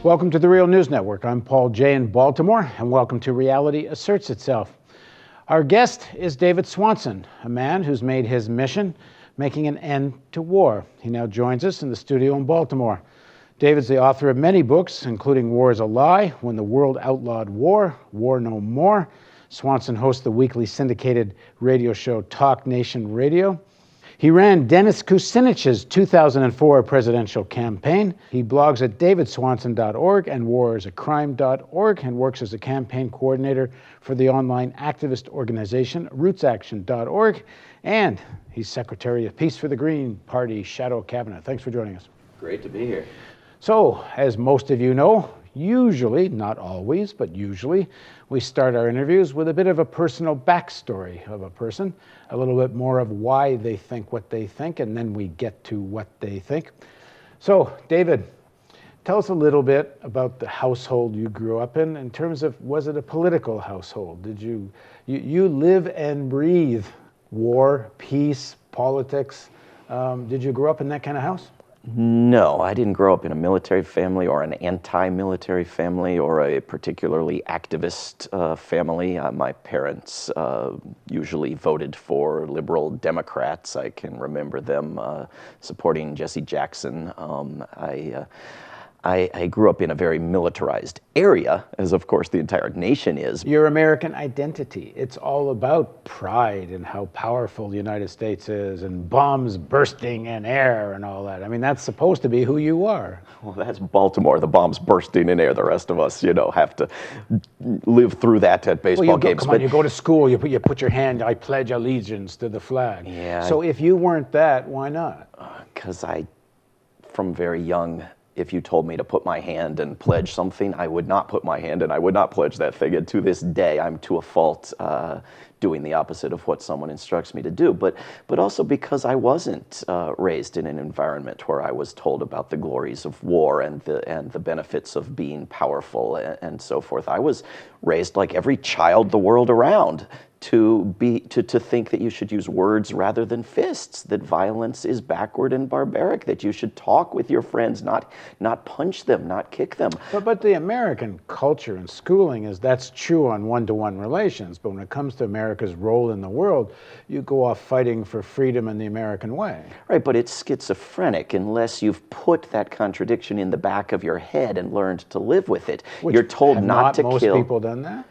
Welcome to the Real News Network. I'm Paul Jay in Baltimore, and welcome to Reality Asserts Itself. Our guest is David Swanson, a man who's made his mission making an end to war. He now joins us in the studio in Baltimore. David's the author of many books, including War is a Lie, When the World Outlawed War, War No More. Swanson hosts the weekly syndicated radio show Talk Nation Radio. He ran Dennis Kucinich's 2004 presidential campaign. He blogs at davidswanson.org and warisacrime.org and works as a campaign coordinator for the online activist organization rootsaction.org. And he's Secretary of Peace for the Green Party Shadow Cabinet. Thanks for joining us. Great to be here. So, as most of you know, usually, not always, but usually, we start our interviews with a bit of a personal backstory of a person, a little bit more of why they think what they think, and then we get to what they think. So, David, tell us a little bit about the household you grew up in terms of, was it a political household? Did you live and breathe war, peace, politics? Did you grow up in that kind of house? No, I didn't grow up in a military family or an anti-military family or a particularly activist family. My parents usually voted for liberal Democrats. I can remember them supporting Jesse Jackson. I grew up in a very militarized area, as of course the entire nation is. Your American identity, it's all about pride and how powerful the United States is and bombs bursting in air and all that. I mean, that's supposed to be who you are. Well, that's Baltimore, the bombs bursting in air. The rest of us, have to live through that at baseball games. Come on, you go to school, you put your hand, I pledge allegiance to the flag. Yeah. So if you weren't that, why not? Because from very young, if you told me to put my hand and pledge something, I would not put my hand and I would not pledge that thing. And to this day, I'm to a fault doing the opposite of what someone instructs me to do. But also because I wasn't raised in an environment where I was told about the glories of war and the benefits of being powerful and so forth. I was raised like every child the world around to think that you should use words rather than fists, that violence is backward and barbaric, that you should talk with your friends, not punch them, not kick them. But the American culture and schooling is that's true on one-to-one relations, but when it comes to America's role in the world, you go off fighting for freedom in the American way. Right, but it's schizophrenic unless you've put that contradiction in the back of your head and learned to live with it. You're told not to kill. Have not most people done that?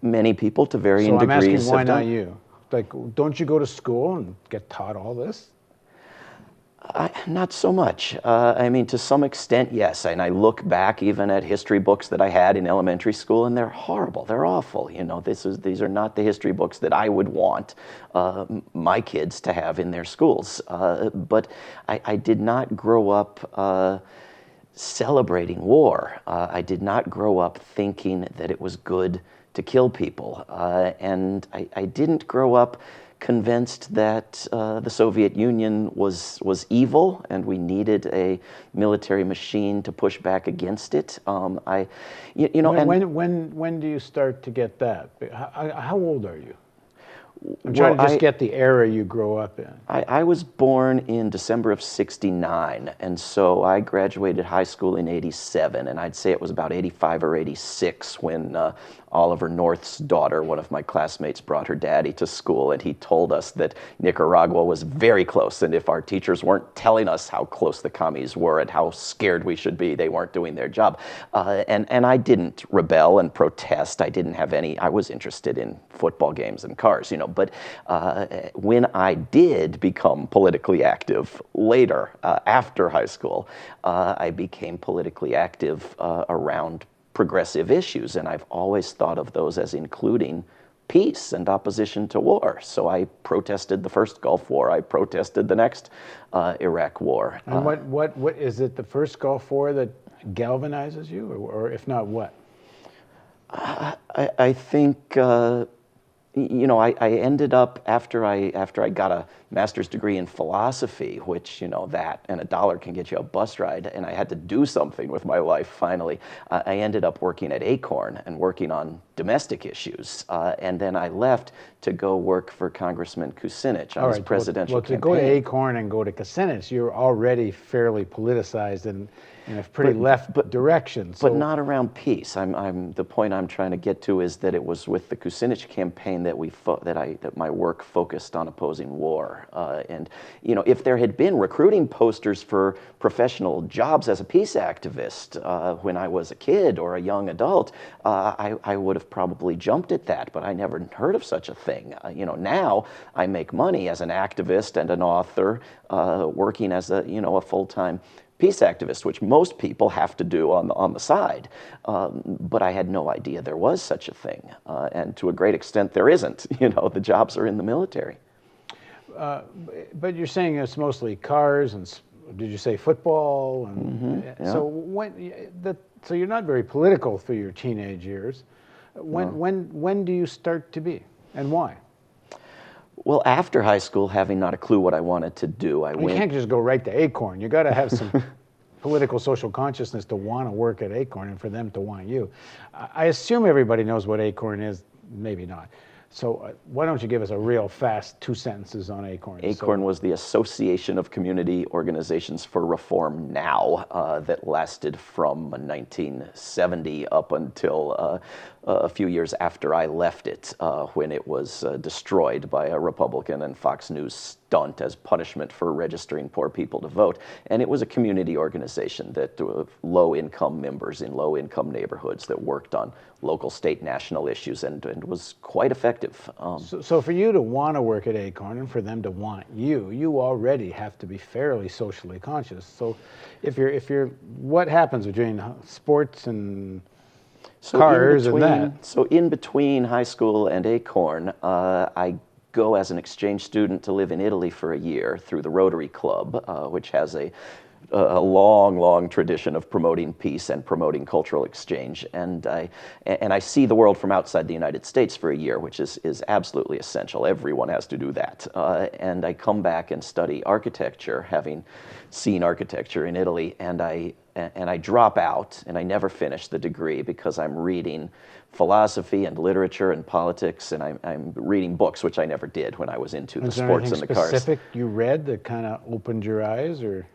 Many people to varying degrees. So I'm asking, why not you? Like, don't you go to school and get taught all this? Not so much. I mean, to some extent, yes. And I look back even at history books that I had in elementary school, and they're horrible. They're awful. These are not the history books that I would want my kids to have in their schools. But I did not grow up celebrating war. I did not grow up thinking that it was good to kill people. And I didn't grow up convinced that the Soviet Union was evil and we needed a military machine to push back against it. When do you start to get that? How old are you? I'm trying to just get the era you grow up in. I was born in December of '69, and so I graduated high school in '87, and I'd say it was about '85 or '86 when Oliver North's daughter, one of my classmates, brought her daddy to school, and he told us that Nicaragua was very close, and if our teachers weren't telling us how close the commies were and how scared we should be, they weren't doing their job. And I didn't rebel and protest. I was interested in football games and cars, but when I did become politically active later, after high school, I became politically active around progressive issues, and I've always thought of those as including peace and opposition to war. So I protested the first Gulf War. I protested the next Iraq War. And what is it? The first Gulf War that galvanizes you, or if not, what? I think I ended up after I got a master's degree in philosophy, which that and $1 can get you a bus ride, and I had to do something with my life finally. I ended up working at Acorn and working on domestic issues, and then I left to go work for Congressman Kucinich on his presidential campaign. To go to Acorn and go to Kucinich, you're already fairly politicized and in a pretty left direction. But not around peace. The point I'm trying to get to is that it was with the Kucinich campaign that my work focused on opposing war. And if there had been recruiting posters for professional jobs as a peace activist when I was a kid or a young adult, I would have probably jumped at that. But I never heard of such a thing. Now I make money as an activist and an author, working as a full-time peace activist, which most people have to do on the side. But I had no idea there was such a thing. And to a great extent, there isn't. The jobs are in the military. But you're saying it's mostly cars and, did you say football? And, yeah. So you're not very political through your teenage years. When do you start to be, and why? Well, after high school, having not a clue what I wanted to do, You can't just go right to Acorn. You got to have some political social consciousness to want to work at Acorn and for them to want you. I assume everybody knows what Acorn is, maybe not. So why don't you give us a real fast 2 sentences on Acorn? Acorn was the Association of Community Organizations for Reform Now that lasted from 1970 up until a few years after I left it, when it was destroyed by a Republican and Fox News stunt as punishment for registering poor people to vote. And it was a community organization that low-income members in low-income neighborhoods that worked on local, state, national issues and was quite effective. So for you to want to work at Acorn and for them to want you, you already have to be fairly socially conscious. So what happens between sports and cars and that? So in between high school and Acorn, I go as an exchange student to live in Italy for a year through the Rotary Club, which has a long tradition of promoting peace and promoting cultural exchange. And I see the world from outside the United States for a year, which is absolutely essential. Everyone has to do that. And I come back and study architecture, having seen architecture in Italy, and I drop out, and I never finish the degree because I'm reading philosophy and literature and politics, and I'm reading books, which I never did when I was into the sports and the cars. Is there anything specific you read that kind of opened your eyes, or?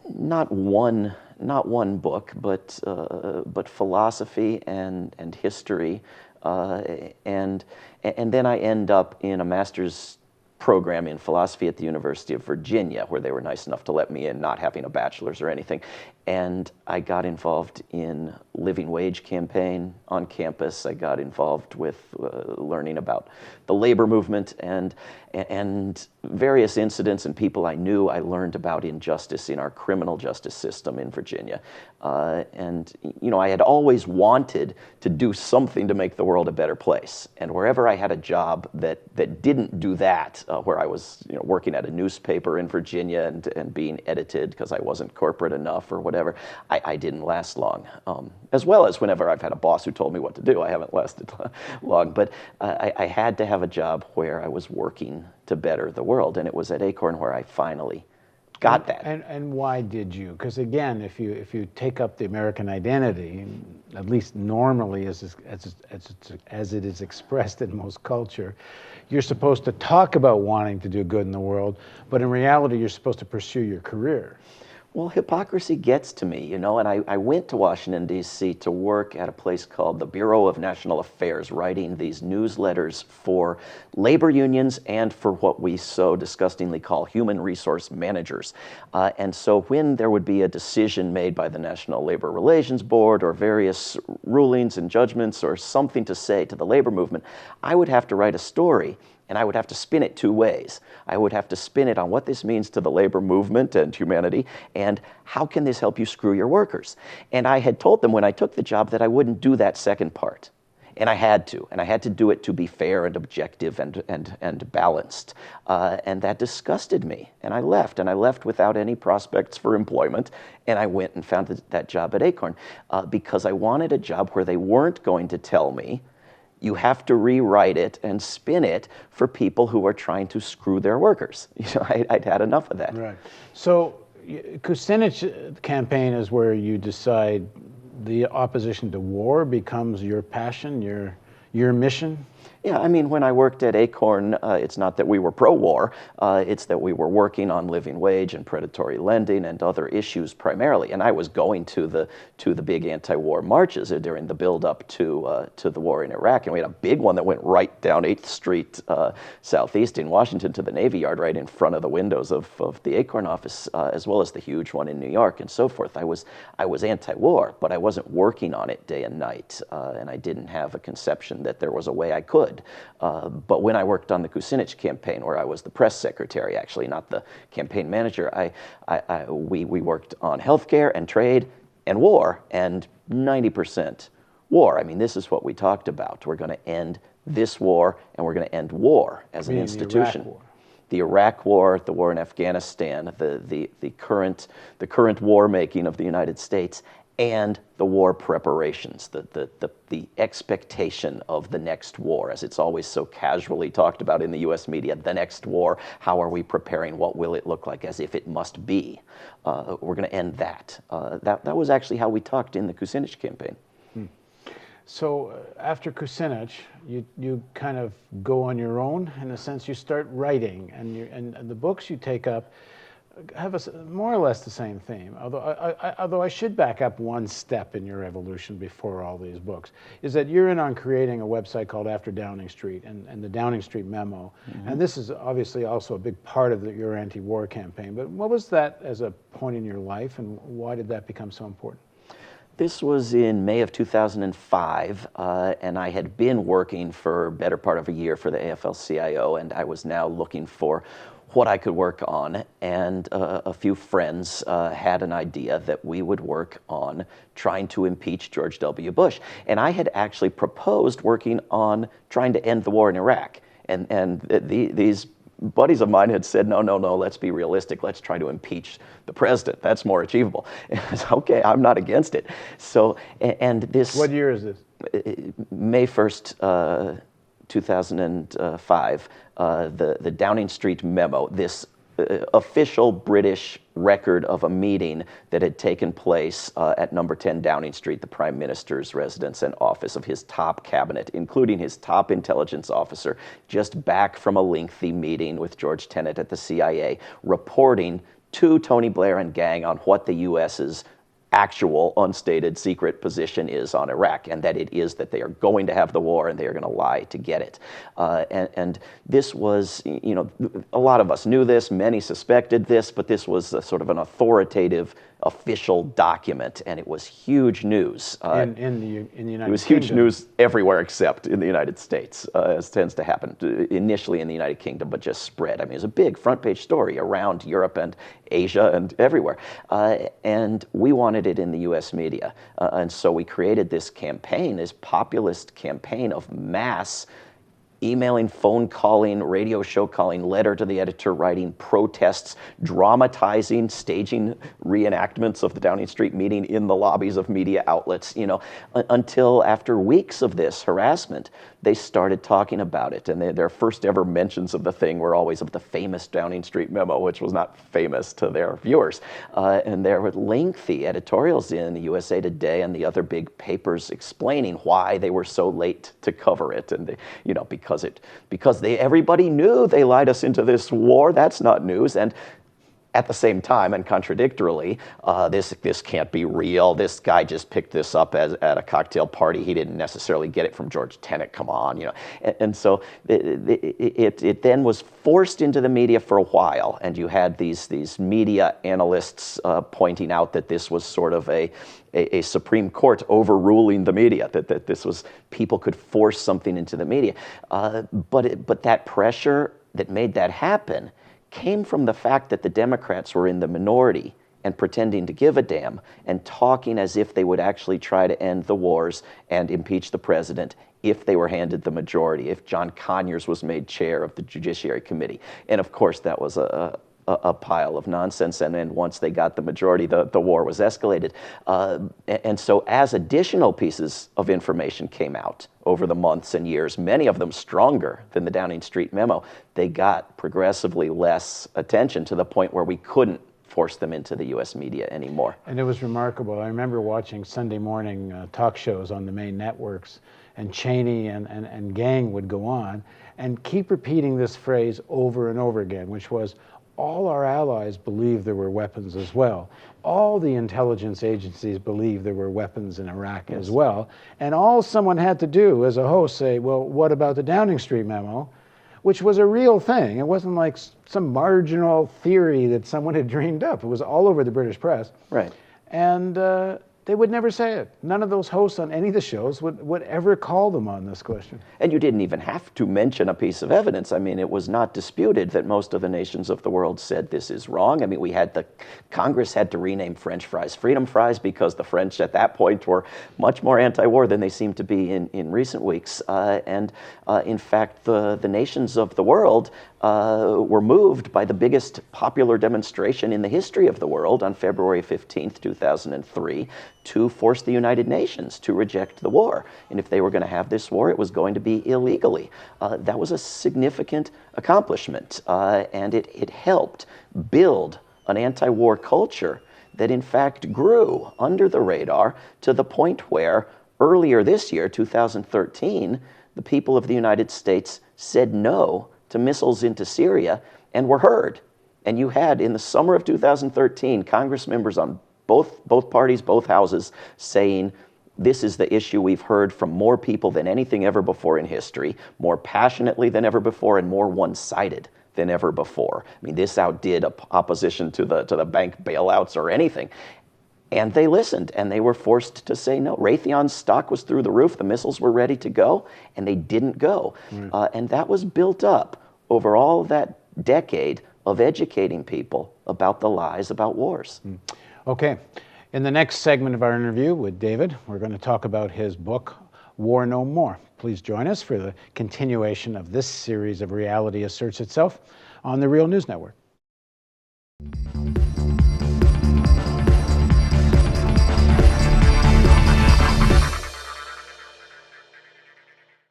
Not one book, but philosophy and history, and then I end up in a master's program in philosophy at the University of Virginia, where they were nice enough to let me in, not having a bachelor's or anything. And I got involved in living wage campaign on campus. I got involved with learning about the labor movement and various incidents and people I knew. I learned about injustice in our criminal justice system in Virginia. And I had always wanted to do something to make the world a better place. And wherever I had a job that didn't do that, where I was working at a newspaper in Virginia and being edited because I wasn't corporate enough or whatever, I didn't last long. As well as whenever I've had a boss who told me what to do, I haven't lasted long. But I had to have a job where I was working to better the world, and it was at Acorn where I finally got that. And why did you? Because again, if you take up the American identity, at least normally as it is expressed in most culture, you're supposed to talk about wanting to do good in the world, but in reality, you're supposed to pursue your career. Well, hypocrisy gets to me, and I went to Washington, D.C. to work at a place called the Bureau of National Affairs, writing these newsletters for labor unions and for what we so disgustingly call human resource managers. And so when there would be a decision made by the National Labor Relations Board or various rulings and judgments or something to say to the labor movement, I would have to write a story. And I would have to spin it two ways. I would have to spin it on what this means to the labor movement and humanity, and how can this help you screw your workers? And I had told them when I took the job that I wouldn't do that second part. And I had to do it to be fair and objective and balanced. And that disgusted me. And I left without any prospects for employment. And I went and found that job at Acorn because I wanted a job where they weren't going to tell me, you have to rewrite it and spin it for people who are trying to screw their workers. I'd had enough of that. Right. So Kucinich campaign is where you decide the opposition to war becomes your passion, your mission? Yeah, I mean, when I worked at Acorn, it's not that we were pro-war, it's that we were working on living wage and predatory lending and other issues primarily. And I was going to the big anti-war marches during the build-up to the war in Iraq. And we had a big one that went right down 8th Street Southeast in Washington to the Navy Yard, right in front of the windows of the Acorn office, as well as the huge one in New York and so forth. I was anti-war, but I wasn't working on it day and night, and I didn't have a conception that there was a way I could. But when I worked on the Kucinich campaign, where I was the press secretary, actually, not the campaign manager, we worked on healthcare and trade and war, and 90% war. I mean, this is what we talked about. We're going to end this war, and we're going to end war as an institution. The Iraq War, the war in Afghanistan, the current war making of the United States, and the war preparations, the expectation of the next war, as it's always so casually talked about in the U.S. media, the next war, how are we preparing, what will it look like, as if it must be. We're going to end that. That was actually how we talked in the Kucinich campaign. So after Kucinich, you kind of go on your own, in a sense. You start writing, and the books you take up have more or less the same theme, although I should back up one step in your evolution before all these books, is that you're in on creating a website called After Downing Street and the Downing Street Memo. Mm-hmm. And this is obviously also a big part of your anti-war campaign. But what was that as a point in your life, and why did that become so important? This was in May of 2005, and I had been working for better part of a year for the AFL-CIO, and I was now looking for what I could work on, and a few friends had an idea that we would work on trying to impeach George W. Bush. And I had actually proposed working on trying to end the war in Iraq. And these buddies of mine had said, no, let's be realistic. Let's try to impeach the president. That's more achievable. And I was, okay, I'm not against it. So, and this... What year is this? May 1st, 2005, the Downing Street Memo, this official British record of a meeting that had taken place at number 10 Downing Street, the Prime Minister's residence and office of his top cabinet, including his top intelligence officer, just back from a lengthy meeting with George Tenet at the CIA, reporting to Tony Blair and gang on what the U.S.'s actual unstated secret position is on Iraq, and that it is that they are going to have the war and they are going to lie to get it. And this was, a lot of us knew this, many suspected this, but this was a sort of an authoritative official document, and it was huge news. In the United Kingdom. It was huge news everywhere except in the United States, as tends to happen, initially in the United Kingdom, but just spread. I mean, it was a big front page story around Europe and Asia and everywhere. And we wanted it in the U.S. media. And so we created this campaign, this populist campaign of mass emailing, phone calling, radio show calling, letter to the editor writing, protests, dramatizing, staging reenactments of the Downing Street meeting in the lobbies of media outlets, until after weeks of this harassment, they started talking about it. And their first ever mentions of the thing were always of the famous Downing Street Memo, which was not famous to their viewers. And there were lengthy editorials in the USA Today and the other big papers explaining why they were so late to cover it. And because everybody knew they lied us into this war. That's not news. And at the same time, and contradictorily, this can't be real. This guy just picked this up at a cocktail party. He didn't necessarily get it from George Tenet. Come on, And so it then was forced into the media for a while, and you had these media analysts pointing out that this was sort of a Supreme Court overruling the media, that this was, people could force something into the media. But that pressure that made that happen came from the fact that the Democrats were in the minority and pretending to give a damn and talking as if they would actually try to end the wars and impeach the president if they were handed the majority, if John Conyers was made chair of the Judiciary Committee. And of course, that was a pile of nonsense, and then once they got the majority, the war was escalated. And so as additional pieces of information came out over the months and years, many of them stronger than the Downing Street memo. They got progressively less attention to the point where we couldn't force them into the U.S. media anymore. And it was remarkable. I remember watching Sunday morning talk shows on the main networks, and Cheney and gang would go on and keep repeating this phrase over and over again, which was, all our allies believe there were weapons as well. All the intelligence agencies believe there were weapons in Iraq as well. And all someone had to do as a host say, well, what about the Downing Street memo? Which was a real thing. It wasn't like some marginal theory that someone had dreamed up. It was all over the British press. Right. And they would never say it. None of those hosts on any of the shows would ever call them on this question. And you didn't even have to mention a piece of evidence. I mean, it was not disputed that most of the nations of the world said this is wrong. I mean, Congress had to rename French fries freedom fries because the French at that point were much more anti-war than they seem to be in recent weeks. In fact, the nations of the world were moved by the biggest popular demonstration in the history of the world on February 15th, 2003, to force the United Nations to reject the war. And if they were going to have this war, it was going to be illegally. That was a significant accomplishment, and it helped build an anti-war culture that in fact grew under the radar to the point where earlier this year, 2013, the people of the United States said no to missiles into Syria and were heard. And you had, in the summer of 2013, Congress members on both parties, both houses, saying, this is the issue we've heard from more people than anything ever before in history, more passionately than ever before, and more one-sided than ever before. I mean, this outdid opposition to the bank bailouts or anything. And they listened, and they were forced to say no. Raytheon's stock was through the roof, the missiles were ready to go, and they didn't go. Right. And that was built up over all that decade of educating people about the lies about wars. Okay. In the next segment of our interview with David, we're going to talk about his book, War No More. Please join us for the continuation of this series of Reality Asserts Itself on the Real News Network.